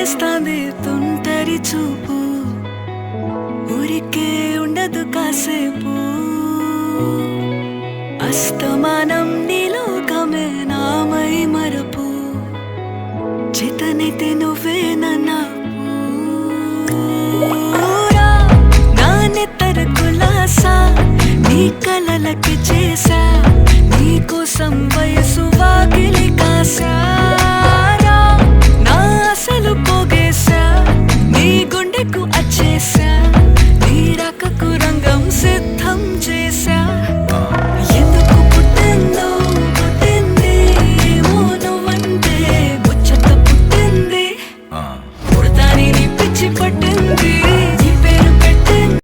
చేస్తాంది తుంటరి చూపు, ఊరికే ఉండదు కాసేపు. అస్తమానం నీలోకమే నామై మరపు, చేతనైతే నువ్వే